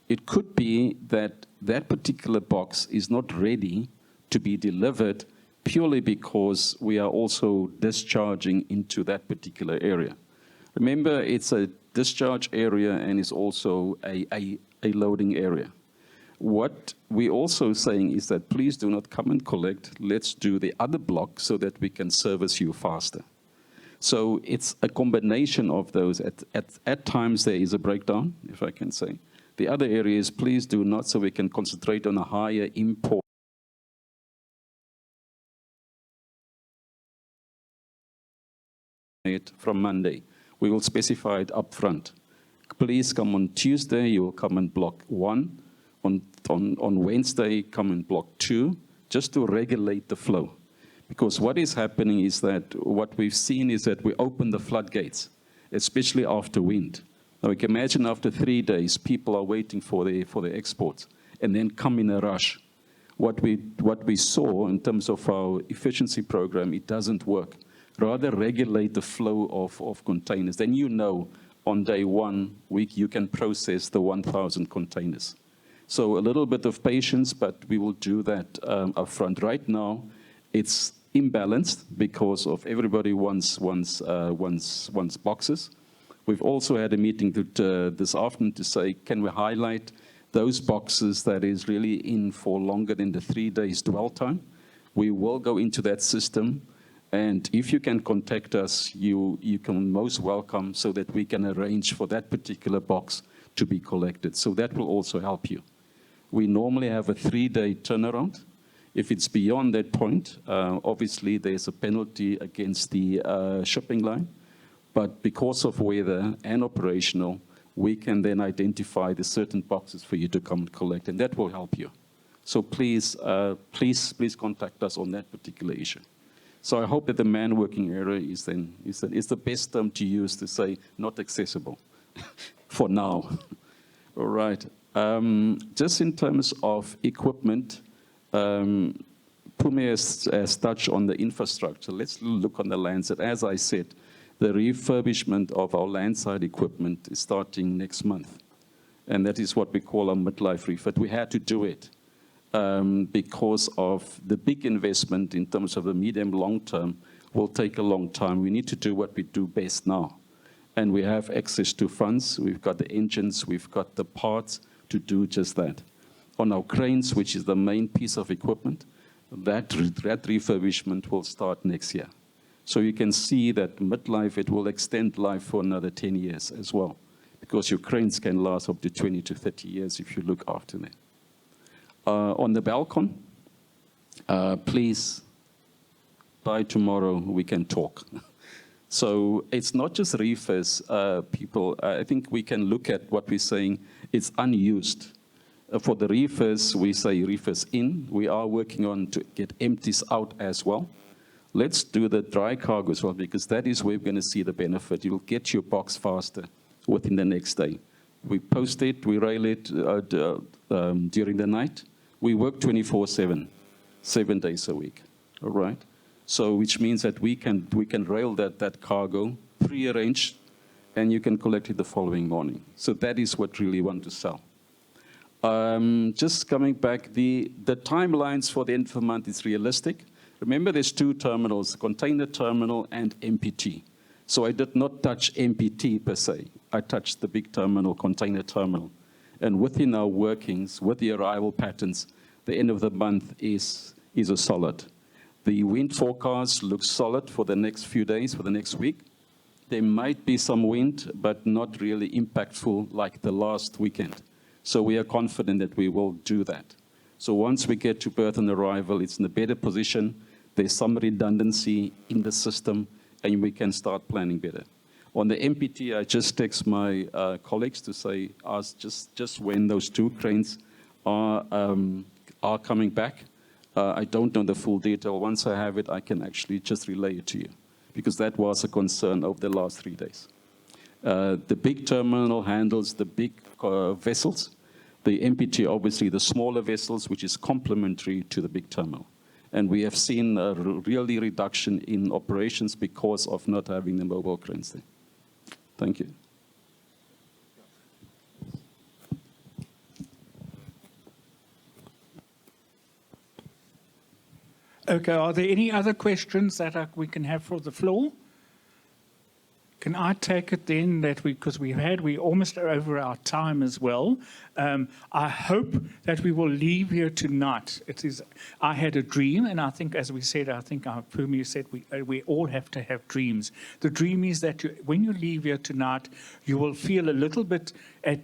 it could be that that particular box is not ready to be delivered purely because we are also discharging into that particular area. Remember, it's a discharge area and it's also a loading area. What we're also saying is that please do not come and collect. Let's do the other block so that we can service you faster. So it's a combination of those. At times there is a breakdown, if I can say. The other area is please do not, so we can concentrate on a higher import. From Monday. We will specify it up front. Please come on Tuesday, you will come and block 1. On Wednesday, come and block 2, just to regulate the flow. Because what is happening is that what we've seen is that we open the floodgates, especially after wind. Now, you can imagine after 3 days, people are waiting for the exports and then come in a rush. What we saw in terms of our efficiency program, it doesn't work. Rather regulate the flow of containers. Then on day 1 week, you can process the 1,000 containers. So a little bit of patience, but we will do that up front. Right now, it's imbalanced because of everybody wants boxes. We've also had a meeting this afternoon to say, can we highlight those boxes that is really in for longer than the 3 days dwell time? We will go into that system. And if you can contact us, you can most welcome so that we can arrange for that particular box to be collected. So that will also help you. We normally have a 3-day turnaround. If it's beyond that point, obviously there's a penalty against the shipping line. But because of weather and operational, we can then identify the certain boxes for you to come and collect, and that will help you. So please contact us on that particular issue. So I hope that the man working area is the best term to use to say not accessible for now. All right. Just in terms of equipment, Pumi has touched on the infrastructure. Let's look on the landside. As I said, the refurbishment of our landside equipment is starting next month. And that is what we call a midlife refit. We had to do it. Because of the big investment in terms of the medium long term will take a long time. We need to do what we do best now. And we have access to funds. We've got the engines. We've got the parts to do just that. On our cranes, which is the main piece of equipment, that refurbishment will start next year. So you can see that midlife, it will extend life for another 10 years as well, because your cranes can last up to 20 to 30 years if you look after them. On the balcony, please, by tomorrow we can talk. So it's not just reefers, people. I think we can look at what we're saying. It's unused. For the reefers, we say reefers in. We are working on to get empties out as well. Let's do the dry cargo as well, because that is where we're going to see the benefit. You'll get your box faster within the next day. We post it, we rail it during the night. We work 24/7, 7 days a week, all right? So which means that we can rail that cargo, pre-arranged, and you can collect it the following morning. So that is what really we want to sell. Just coming back, the timelines for the end of the month is realistic. Remember, there's two terminals, container terminal and MPT. So I did not touch MPT per se. I touched the big terminal, container terminal. And within our workings, with the arrival patterns, the end of the month is a solid. The wind forecast looks solid for the next few days, for the next week. There might be some wind, but not really impactful like the last weekend. So we are confident that we will do that. So once we get to berth and arrival, it's in a better position. There's some redundancy in the system, and we can start planning better. On the MPT, I just text my colleagues to say, ask just when those two trains are coming back. I don't know the full detail. Once I have it, I can actually just relay it to you, because that was a concern over the last 3 days. The big terminal handles the big vessels. The MPT, obviously, the smaller vessels, which is complementary to the big terminal. And we have seen a really reduction in operations because of not having the mobile cranes there. Thank you. Okay, are there any other questions that we can have for the floor? Can I take it then that because we almost are over our time as well. I hope that we will leave here tonight. I had a dream, and I think, as we said, Phumi said, we all have to have dreams. The dream is that when you leave here tonight, you will feel a little bit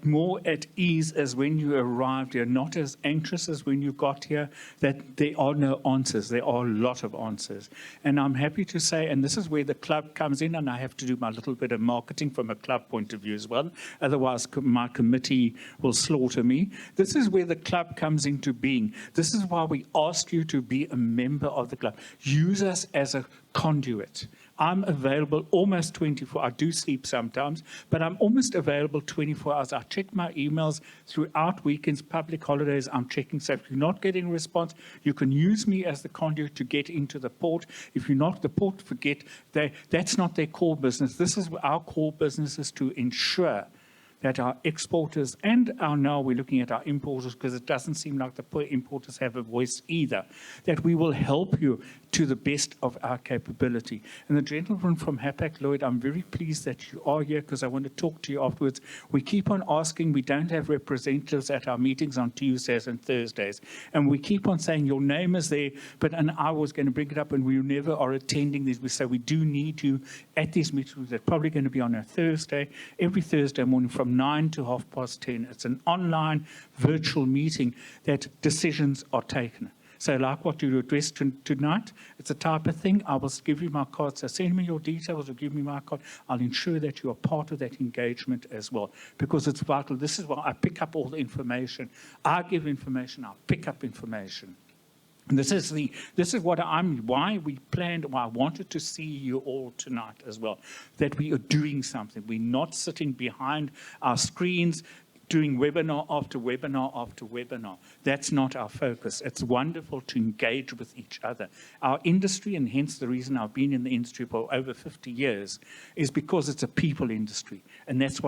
more at ease as when you arrived here, not as anxious as when you got here, that there are no answers. There are a lot of answers. And I'm happy to say, and this is where the club comes in, and I have to do my little bit of marketing from a club point of view as well. Otherwise, my committee will slaughter me. This is where the club comes into being. This is why we ask you to be a member of the club. Use us as a conduit. I'm available almost 24. I do sleep sometimes, but I'm almost available 24 hours. I check my emails throughout weekends, public holidays. I'm checking. So if you're not getting a response, you can use me as the conduit to get into the port. If you're not the port, forget that's not their core business. This is our core business, is to ensure that our exporters and now we're looking at our importers, because it doesn't seem like the poor importers have a voice either, that we will help you to the best of our capability. And the gentleman from Hapag Lloyd, I'm very pleased that you are here, because I want to talk to you afterwards. We keep on asking, we don't have representatives at our meetings on Tuesdays and Thursdays. And we keep on saying your name is there, and I was going to bring it up, and we never are attending these. We say we do need you at these meetings. They're probably going to be on a Thursday, every Thursday morning from 9 to 10:30. It's an online virtual meeting that decisions are taken. So like what you addressed tonight, it's a type of thing. I will give you my card. So send me your details or give me my card. I'll ensure that you are part of that engagement as well, because it's vital. This is why I pick up all the information. I give information. I pick up information. And this is why we planned, why I wanted to see you all tonight as well, that we are doing something. We're not sitting behind our screens doing webinar after webinar after webinar. That's not our focus. It's wonderful to engage with each other. Our industry, and hence the reason I've been in the industry for over 50 years, is because it's a people industry. And that's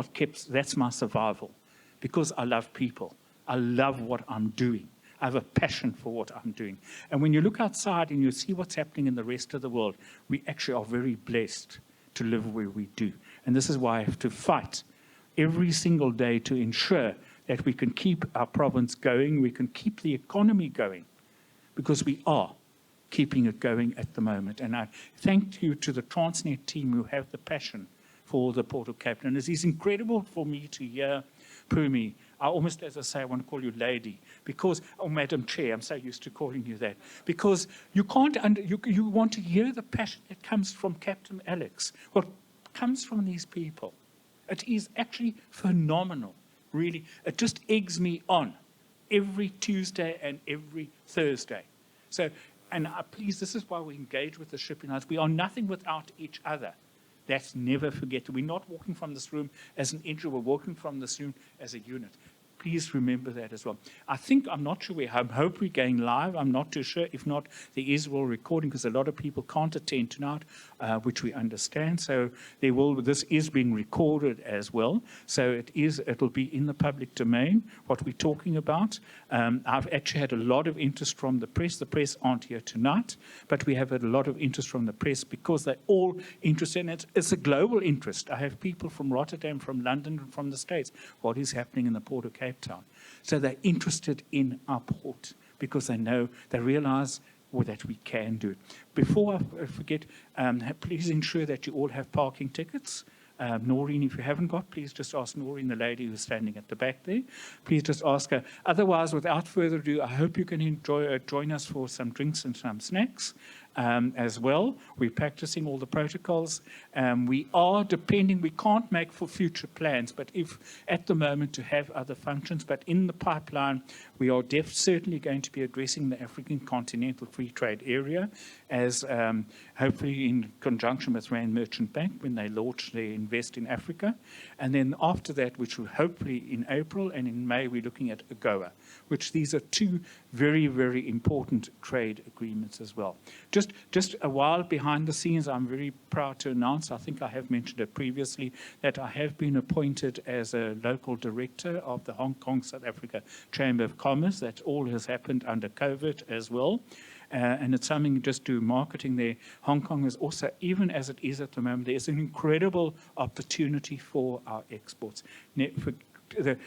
my survival. Because I love people. I love what I'm doing. I have a passion for what I'm doing. And when you look outside and you see what's happening in the rest of the world, we actually are very blessed to live where we do. And this is why I have to fight every single day to ensure that we can keep our province going, we can keep the economy going, because we are keeping it going at the moment. And I thank you to the Transnet team who have the passion for the Port of Cape Town. It is incredible for me to hear Pumi, I almost, as I say, I want to call you lady, because, or Madam Chair, I'm so used to calling you that, because you can't, you want to hear the passion that comes from Captain Alex, what comes from these people. It is actually phenomenal, really. It just eggs me on every Tuesday and every Thursday. So, and please, this is why we engage with the shipping lines. We are nothing without each other. That's never forget. We're not walking from this room as an entry, we're walking from this room as a unit. Please remember that as well. I'm not sure, I hope we're going live. I'm not too sure. If not, there is a recording because a lot of people can't attend tonight, which we understand. So this is being recorded as well. So it'll be in the public domain, what we're talking about. I've actually had a lot of interest from the press. The press aren't here tonight, but we have had a lot of interest from the press because they're all interested in it. It's a global interest. I have people from Rotterdam, from London, and from the States. What is happening in the Port of Cape Town? So they're interested in our port because they realize that we can do it. Before I forget, please ensure that you all have parking tickets. Noreen, if you haven't got, please just ask Noreen, the lady who's standing at the back there. Please just ask her. Otherwise, without further ado, I hope you can join us for some drinks and some snacks as well. We're practicing all the protocols. We can't make for future plans, but if at the moment to have other functions, but in the pipeline, we are certainly going to be addressing the African Continental Free Trade Area as hopefully in conjunction with Rand Merchant Bank when they launch their Invest in Africa. And then after that, which will hopefully in April and in May, we're looking at AGOA, which these are two very, very important trade agreements as well. Just a while behind the scenes, I'm very proud to announce, I think I have mentioned it previously, that I have been appointed as a local director of the Hong Kong South Africa Chamber of Commerce. That all has happened under COVID as well. And it's something just to marketing there. Hong Kong is also, even as it is at the moment, there's an incredible opportunity for our exports.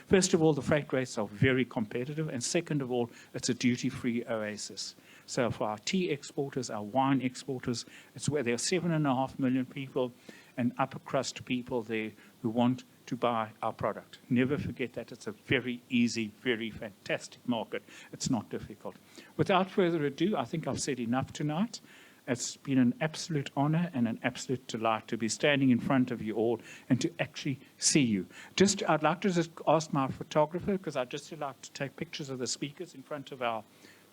First of all, the freight rates are very competitive. And second of all, it's a duty-free oasis. So for our tea exporters, our wine exporters, it's where there are 7.5 million people and upper crust people there who want to buy our product. Never forget that. It's a very easy, very fantastic market. It's not difficult. Without further ado, I think I've said enough tonight. It's been an absolute honor and an absolute delight to be standing in front of you all and to actually see you. I'd like to just ask my photographer, because I'd just like to take pictures of the speakers in front of our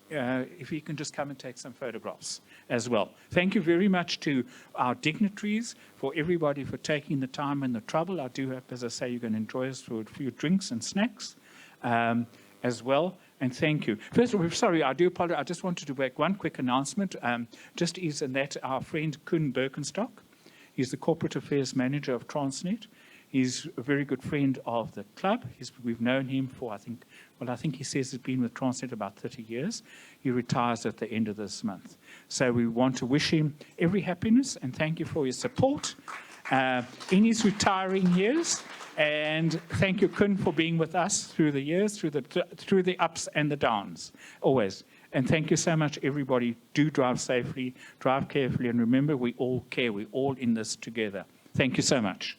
if he can just come and take some photographs as well. Thank you very much to our dignitaries, for everybody for taking the time and the trouble. I do hope, as I say, you're going to enjoy us for a few drinks and snacks as well. And thank you. First of all, sorry, I do apologize. I just wanted to make one quick announcement. Just is in that our friend Koen Birkenstock, he's the Corporate Affairs Manager of Transnet. He's a very good friend of the club. We've known him for, I think he says he's been with Transnet about 30 years. He retires at the end of this month. So we want to wish him every happiness and thank you for your support in his retiring years. And thank you, Kun, for being with us through the years, through the ups and the downs, always. And thank you so much, everybody. Do drive safely, drive carefully, and remember, we all care. We're all in this together. Thank you so much.